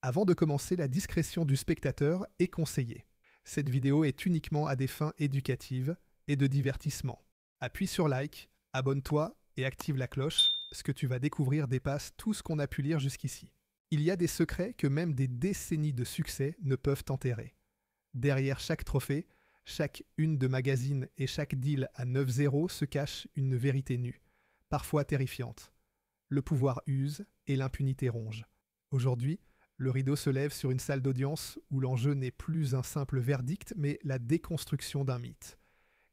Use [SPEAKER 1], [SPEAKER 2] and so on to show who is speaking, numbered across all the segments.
[SPEAKER 1] Avant de commencer, la discrétion du spectateur est conseillée. Cette vidéo est uniquement à des fins éducatives et de divertissement. Appuie sur like, abonne-toi et active la cloche. Ce que tu vas découvrir dépasse tout ce qu'on a pu lire jusqu'ici. Il y a des secrets que même des décennies de succès ne peuvent enterrer. Derrière chaque trophée, chaque une de magazine et chaque deal à 9-0 se cache une vérité nue, parfois terrifiante. Le pouvoir use et l'impunité ronge. Aujourd'hui, le rideau se lève sur une salle d'audience où l'enjeu n'est plus un simple verdict, mais la déconstruction d'un mythe.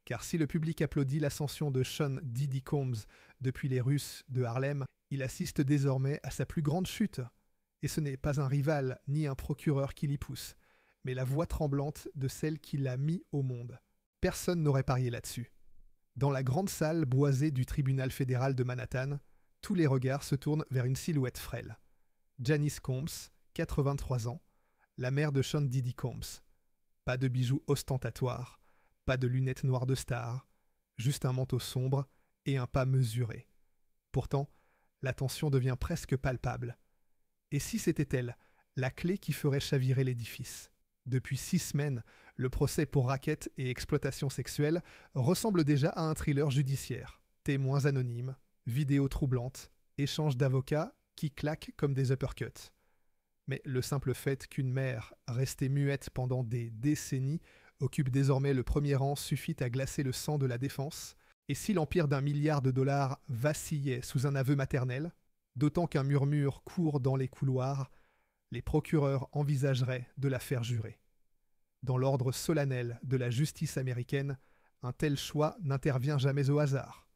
[SPEAKER 1] Car si le public applaudit l'ascension de Sean Diddy Combs depuis les Russes de Harlem, il assiste désormais à sa plus grande chute. Et ce n'est pas un rival ni un procureur qui l'y pousse, mais la voix tremblante de celle qui l'a mis au monde. Personne n'aurait parié là-dessus. Dans la grande salle boisée du tribunal fédéral de Manhattan, tous les regards se tournent vers une silhouette frêle. Janice Combs, 83 ans, la mère de Sean Diddy Combs. Pas de bijoux ostentatoires, pas de lunettes noires de star, juste un manteau sombre et un pas mesuré. Pourtant, la tension devient presque palpable. Et si c'était elle, la clé qui ferait chavirer l'édifice? Depuis 6 semaines, le procès pour racket et exploitation sexuelle ressemble déjà à un thriller judiciaire. Témoins anonymes, vidéos troublantes, échanges d'avocats qui claquent comme des uppercuts. Mais le simple fait qu'une mère, restée muette pendant des décennies, occupe désormais le premier rang suffit à glacer le sang de la défense. Et si l'empire d'1 milliard de dollars vacillait sous un aveu maternel, d'autant qu'un murmure court dans les couloirs, les procureurs envisageraient de la faire jurer. Dans l'ordre solennel de la justice américaine, un tel choix n'intervient jamais au hasard.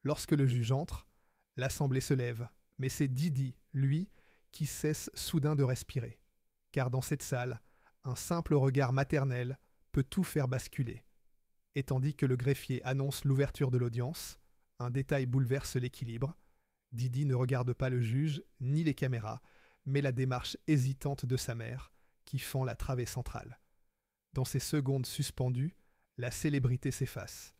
[SPEAKER 1] Lorsque le juge entre, l'assemblée se lève, mais c'est Diddy, lui, qui cesse soudain de respirer. Car dans cette salle, un simple regard maternel peut tout faire basculer. Et tandis que le greffier annonce l'ouverture de l'audience, un détail bouleverse l'équilibre. Diddy ne regarde pas le juge ni les caméras, mais la démarche hésitante de sa mère, qui fend la travée centrale. Dans ces secondes suspendues, la célébrité s'efface.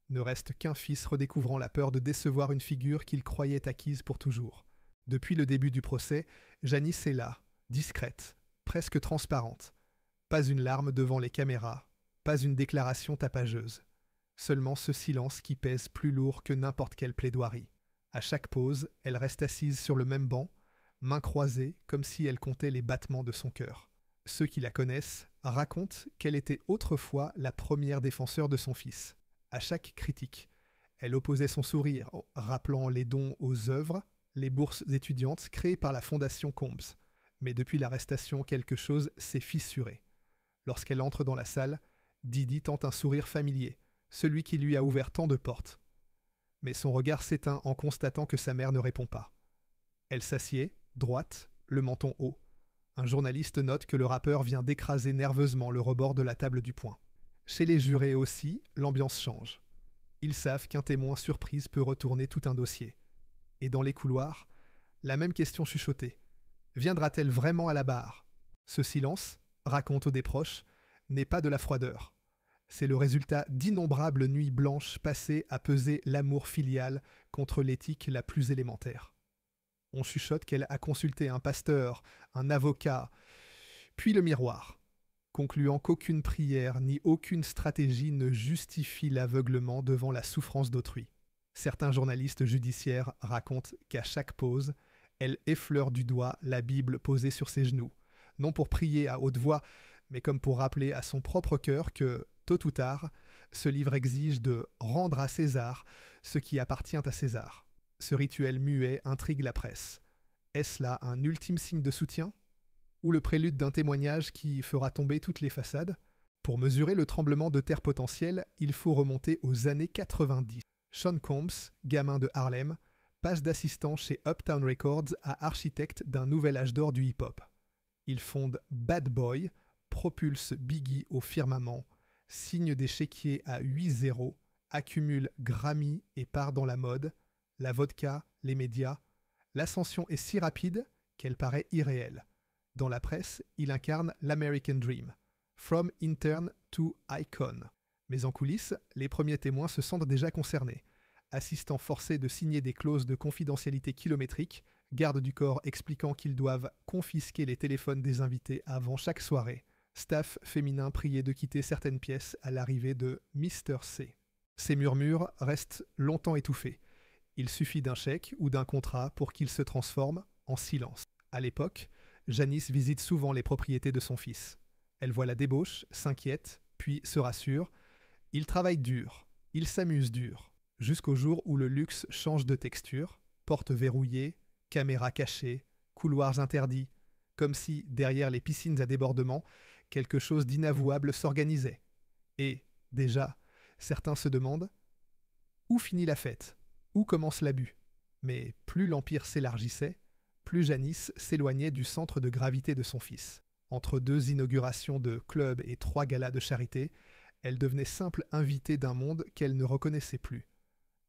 [SPEAKER 1] Ne reste qu'un fils redécouvrant la peur de décevoir une figure qu'il croyait acquise pour toujours. Depuis le début du procès, Janice est là, discrète, presque transparente. Pas une larme devant les caméras, pas une déclaration tapageuse. Seulement ce silence qui pèse plus lourd que n'importe quelle plaidoirie. À chaque pause, elle reste assise sur le même banc, mains croisées comme si elle comptait les battements de son cœur. Ceux qui la connaissent racontent qu'elle était autrefois la première défenseur de son fils. À chaque critique, elle opposait son sourire, rappelant les dons aux œuvres, les bourses étudiantes créées par la Fondation Combs. Mais depuis l'arrestation, quelque chose s'est fissuré. Lorsqu'elle entre dans la salle, Diddy tente un sourire familier, celui qui lui a ouvert tant de portes. Mais son regard s'éteint en constatant que sa mère ne répond pas. Elle s'assied, droite, le menton haut. Un journaliste note que le rappeur vient d'écraser nerveusement le rebord de la table du poing. Chez les jurés aussi, l'ambiance change. Ils savent qu'un témoin surprise peut retourner tout un dossier. Et dans les couloirs, la même question chuchotée. Viendra-t-elle vraiment à la barre? Ce silence, raconte des proches, n'est pas de la froideur. C'est le résultat d'innombrables nuits blanches passées à peser l'amour filial contre l'éthique la plus élémentaire. On chuchote qu'elle a consulté un pasteur, un avocat, puis le miroir, concluant qu'aucune prière ni aucune stratégie ne justifie l'aveuglement devant la souffrance d'autrui. Certains journalistes judiciaires racontent qu'à chaque pause, elle effleure du doigt la Bible posée sur ses genoux, non pour prier à haute voix, mais comme pour rappeler à son propre cœur que, tôt ou tard, ce livre exige de rendre à César ce qui appartient à César. Ce rituel muet intrigue la presse. Est-ce là un ultime signe de soutien? Ou le prélude d'un témoignage qui fera tomber toutes les façades? Pour mesurer le tremblement de terre potentiel, il faut remonter aux années 90. Sean Combs, gamin de Harlem, passe d'assistant chez Uptown Records à architecte d'un nouvel âge d'or du hip-hop. Il fonde Bad Boy, propulse Biggie au firmament, signe des chéquiers à 8-0, accumule Grammy et part dans la mode, la vodka, les médias. L'ascension est si rapide qu'elle paraît irréelle. Dans la presse, il incarne l'American Dream, from intern to icon. Mais en coulisses, les premiers témoins se sentent déjà concernés. Assistants forcés de signer des clauses de confidentialité kilométriques garde du corps expliquant qu'ils doivent confisquer les téléphones des invités avant chaque soirée, staff féminin prié de quitter certaines pièces à l'arrivée de Mr. C. Ces murmures restent longtemps étouffés. Il suffit d'un chèque ou d'un contrat pour qu'ils se transforment en silence. À l'époque, Janice visite souvent les propriétés de son fils. Elle voit la débauche, s'inquiète, puis se rassure. Il travaille dur, il s'amuse dur, jusqu'au jour où le luxe change de texture, portes verrouillées, caméras cachées, couloirs interdits, comme si, derrière les piscines à débordement, quelque chose d'inavouable s'organisait. Et, déjà, certains se demandent « Où finit la fête ? Où commence l'abus ?» Mais plus l'empire s'élargissait, plus Janice s'éloignait du centre de gravité de son fils. Entre 2 inaugurations de clubs et 3 galas de charité, elle devenait simple invitée d'un monde qu'elle ne reconnaissait plus.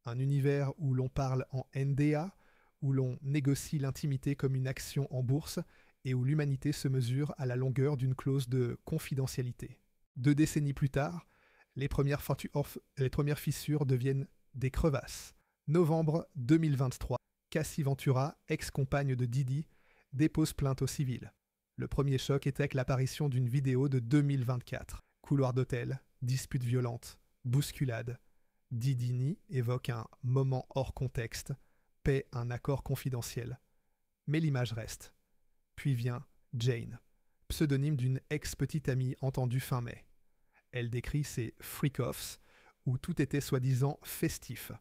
[SPEAKER 1] Un univers où l'on parle en NDA, où l'on négocie l'intimité comme une action en bourse et où l'humanité se mesure à la longueur d'une clause de confidentialité. 2 décennies plus tard, les premières fissures deviennent des crevasses. Novembre 2023, Cassie Ventura, ex-compagne de Didi, dépose plainte au civil. Le premier choc était avec l'apparition d'une vidéo de 2024. Couloir d'hôtel, dispute violente, bousculade. Didi évoque un moment hors contexte, paie un accord confidentiel. Mais l'image reste. Puis vient Jane, pseudonyme d'une ex-petite amie entendue fin mai. Elle décrit ses freak-offs, où tout était soi-disant festif.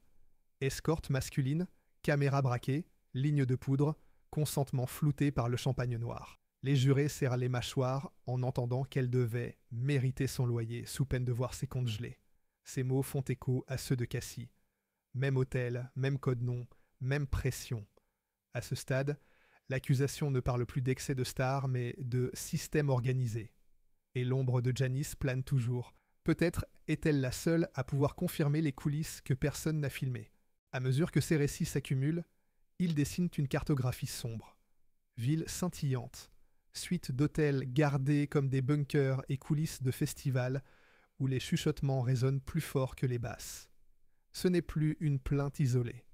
[SPEAKER 1] Escorte masculine, caméra braquée, ligne de poudre, consentement flouté par le champagne noir. Les jurés serrent les mâchoires en entendant qu'elle devait mériter son loyer sous peine de voir ses comptes gelés. Ces mots font écho à ceux de Cassie. Même hôtel, même code-nom, même pression. À ce stade, l'accusation ne parle plus d'excès de star, mais de système organisé. Et l'ombre de Janice plane toujours. Peut-être est-elle la seule à pouvoir confirmer les coulisses que personne n'a filmées. À mesure que ces récits s'accumulent, ils dessinent une cartographie sombre. Ville scintillante, suite d'hôtels gardés comme des bunkers et coulisses de festivals où les chuchotements résonnent plus fort que les basses. Ce n'est plus une plainte isolée.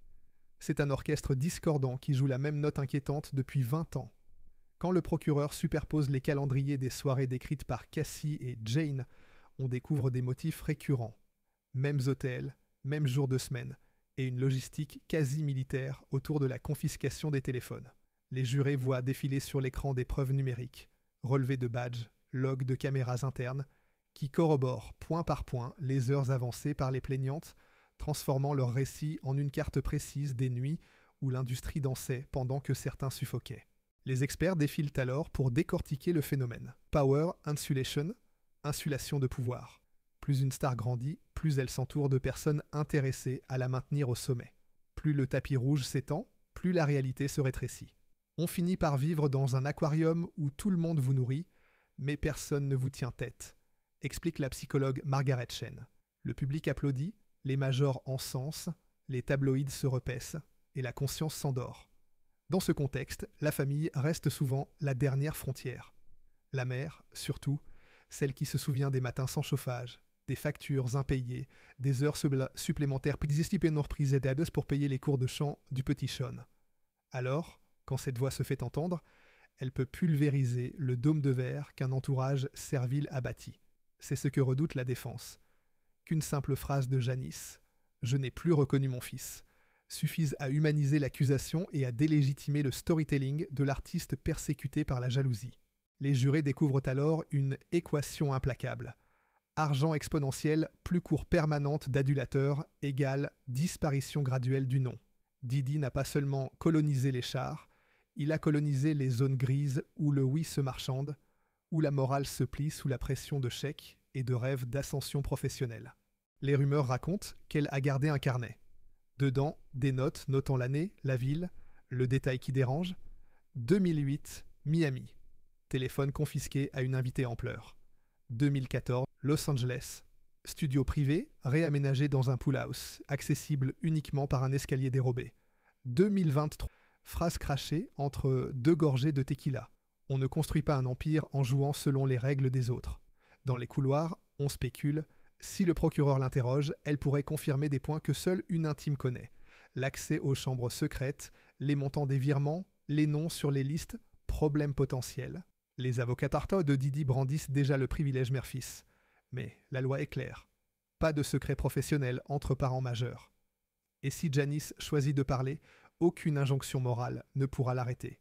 [SPEAKER 1] C'est un orchestre discordant qui joue la même note inquiétante depuis 20 ans. Quand le procureur superpose les calendriers des soirées décrites par Cassie et Jane, on découvre des motifs récurrents. Mêmes hôtels, mêmes jours de semaine, et une logistique quasi militaire autour de la confiscation des téléphones. Les jurés voient défiler sur l'écran des preuves numériques, relevés de badges, logs de caméras internes, qui corroborent point par point les heures avancées par les plaignantes, transformant leur récit en une carte précise des nuits où l'industrie dansait pendant que certains suffoquaient. Les experts défilent alors pour décortiquer le phénomène. Power Insulation, insulation de pouvoir. Plus une star grandit, plus elle s'entoure de personnes intéressées à la maintenir au sommet. Plus le tapis rouge s'étend, plus la réalité se rétrécit. On finit par vivre dans un aquarium où tout le monde vous nourrit, mais personne ne vous tient tête, explique la psychologue Margaret Chen. Le public applaudit, les majors encensent, les tabloïds se repaissent, et la conscience s'endort. Dans ce contexte, la famille reste souvent la dernière frontière. La mère, surtout, celle qui se souvient des matins sans chauffage, des factures impayées, des heures supplémentaires pour payer les cours de chant du petit Sean. Alors, quand cette voix se fait entendre, elle peut pulvériser le dôme de verre qu'un entourage servile a bâti. C'est ce que redoute la défense. Qu'une simple phrase de Janice, « Je n'ai plus reconnu mon fils », suffise à humaniser l'accusation et à délégitimer le storytelling de l'artiste persécuté par la jalousie. Les jurés découvrent alors une équation implacable. Argent exponentiel plus cours permanente d'adulateur égale disparition graduelle du nom. Didi n'a pas seulement colonisé les chars, il a colonisé les zones grises où le oui se marchande, où la morale se plie sous la pression de chèques et de rêves d'ascension professionnelle. Les rumeurs racontent qu'elle a gardé un carnet. Dedans, des notes notant l'année, la ville, le détail qui dérange. 2008, Miami. Téléphone confisqué à une invitée en pleurs. 2014, Los Angeles. Studio privé, réaménagé dans un pool house, accessible uniquement par un escalier dérobé. 2023, phrase crachée entre 2 gorgées de tequila. On ne construit pas un empire en jouant selon les règles des autres. Dans les couloirs, on spécule. Si le procureur l'interroge, elle pourrait confirmer des points que seule une intime connaît. L'accès aux chambres secrètes, les montants des virements, les noms sur les listes problèmes potentiels. Les avocats tartas de Didi brandissent déjà le privilège mère-fils. Mais la loi est claire. Pas de secret professionnel entre parents majeurs. Et si Janice choisit de parler, aucune injonction morale ne pourra l'arrêter.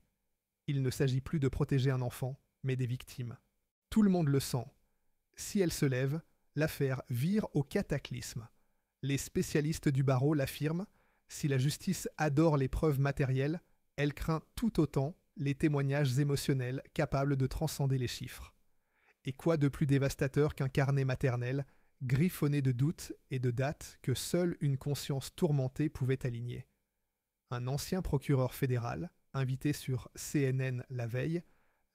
[SPEAKER 1] Il ne s'agit plus de protéger un enfant, mais des victimes. Tout le monde le sent. Si elle se lève, l'affaire vire au cataclysme. Les spécialistes du barreau l'affirment, si la justice adore les preuves matérielles, elle craint tout autant les témoignages émotionnels capables de transcender les chiffres. Et quoi de plus dévastateur qu'un carnet maternel, griffonné de doutes et de dates que seule une conscience tourmentée pouvait aligner. Un ancien procureur fédéral, invité sur CNN la veille,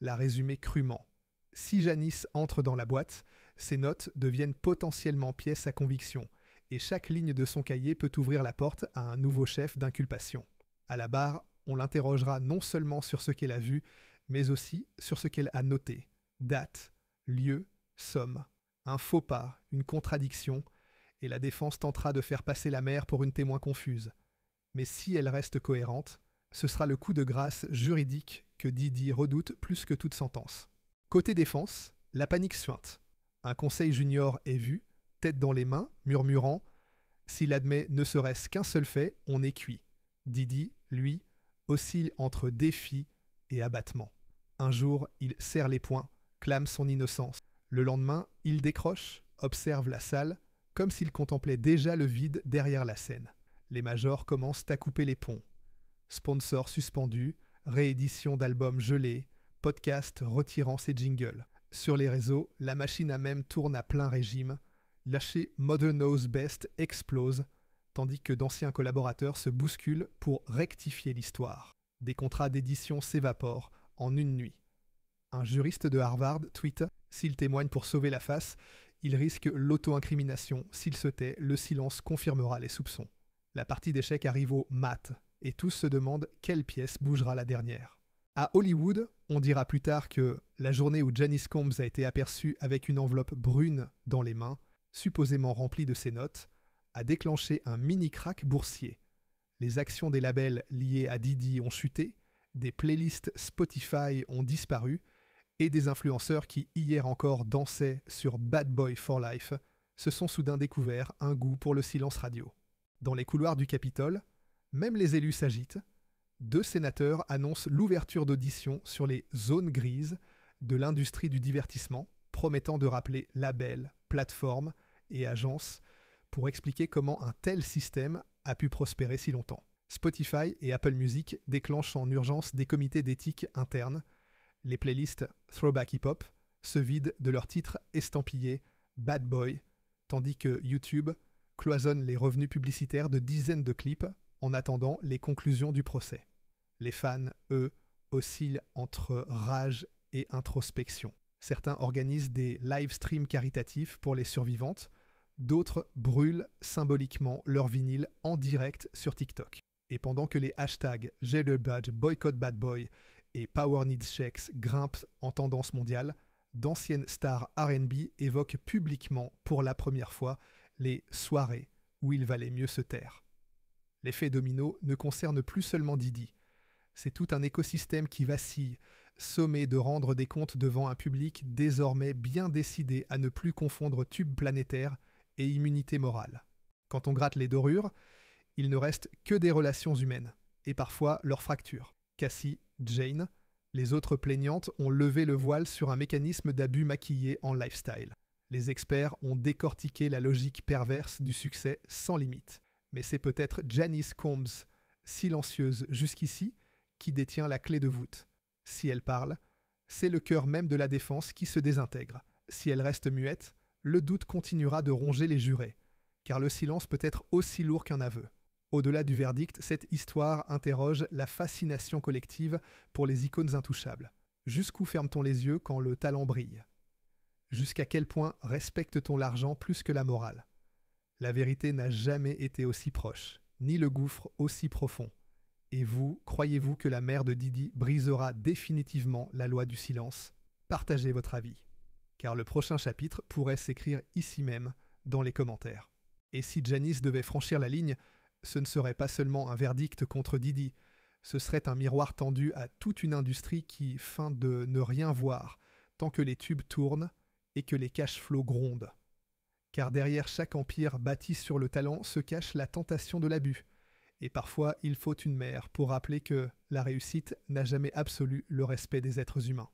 [SPEAKER 1] l'a résumé crûment. Si Janice entre dans la boîte, ses notes deviennent potentiellement pièces à conviction, et chaque ligne de son cahier peut ouvrir la porte à un nouveau chef d'inculpation. À la barre, on l'interrogera non seulement sur ce qu'elle a vu, mais aussi sur ce qu'elle a noté. Date, lieu, somme. Un faux pas, une contradiction, et la défense tentera de faire passer la mère pour une témoin confuse. Mais si elle reste cohérente, ce sera le coup de grâce juridique que Didi redoute plus que toute sentence. Côté défense, la panique suinte. Un conseil junior est vu, tête dans les mains, murmurant « S'il admet ne serait-ce qu'un seul fait, on est cuit ». Didi, lui, oscille entre défi et abattement. Un jour, il serre les poings, clame son innocence. Le lendemain, il décroche, observe la salle, comme s'il contemplait déjà le vide derrière la scène. Les majors commencent à couper les ponts. Sponsors suspendus, réédition d'albums gelés, podcast retirant ses jingles. Sur les réseaux, la machine à mème tourne à plein régime. Lâcher Mother Knows Best explose, tandis que d'anciens collaborateurs se bousculent pour rectifier l'histoire. Des contrats d'édition s'évaporent en une nuit. Un juriste de Harvard tweet « S'il témoigne pour sauver la face, il risque l'auto-incrimination. S'il se tait, le silence confirmera les soupçons. » La partie d'échecs arrive au mat, et tous se demandent quelle pièce bougera la dernière. À Hollywood, on dira plus tard que la journée où Janice Combs a été aperçue avec une enveloppe brune dans les mains, supposément remplie de ses notes, a déclenché un mini-crack boursier. Les actions des labels liés à Didi ont chuté, des playlists Spotify ont disparu, et des influenceurs qui hier encore dansaient sur Bad Boy for Life se sont soudain découvert un goût pour le silence radio. Dans les couloirs du Capitole, même les élus s'agitent. 2 sénateurs annoncent l'ouverture d'auditions sur les zones grises de l'industrie du divertissement, promettant de rappeler labels, plateformes et agences pour expliquer comment un tel système a pu prospérer si longtemps. Spotify et Apple Music déclenchent en urgence des comités d'éthique internes. Les playlists Throwback Hip Hop se vident de leurs titres estampillés Bad Boy, tandis que YouTube cloisonne les revenus publicitaires de dizaines de clips en attendant les conclusions du procès. Les fans, eux, oscillent entre rage et introspection. Certains organisent des live streams caritatifs pour les survivantes, d'autres brûlent symboliquement leur vinyle en direct sur TikTok. Et pendant que les hashtags #JailBadge, Boycott Bad Boy et Power Needs Checks grimpent en tendance mondiale, d'anciennes stars R&B évoquent publiquement pour la première fois les soirées où il valait mieux se taire. L'effet domino ne concerne plus seulement Didi. C'est tout un écosystème qui vacille, sommé de rendre des comptes devant un public désormais bien décidé à ne plus confondre tube planétaire et immunité morale. Quand on gratte les dorures, il ne reste que des relations humaines, et parfois leurs fractures. Cassie, Jane, les autres plaignantes ont levé le voile sur un mécanisme d'abus maquillé en lifestyle. Les experts ont décortiqué la logique perverse du succès sans limite. Mais c'est peut-être Janice Combs, silencieuse jusqu'ici, qui détient la clé de voûte. Si elle parle, c'est le cœur même de la défense qui se désintègre. Si elle reste muette, le doute continuera de ronger les jurés, car le silence peut être aussi lourd qu'un aveu. Au-delà du verdict, cette histoire interroge la fascination collective pour les icônes intouchables. Jusqu'où ferme-t-on les yeux quand le talent brille ? Jusqu'à quel point respecte-t-on l'argent plus que la morale ? La vérité n'a jamais été aussi proche, ni le gouffre aussi profond. Et vous, croyez-vous que la mère de Didi brisera définitivement la loi du silence ? Partagez votre avis, car le prochain chapitre pourrait s'écrire ici même, dans les commentaires. Et si Janice devait franchir la ligne, ce ne serait pas seulement un verdict contre Didi, Ce serait un miroir tendu à toute une industrie qui feint de ne rien voir tant que les tubes tournent et que les cash flows grondent. Car derrière chaque empire bâti sur le talent se cache la tentation de l'abus. Et parfois, il faut une mère pour rappeler que la réussite n'a jamais absolu le respect des êtres humains.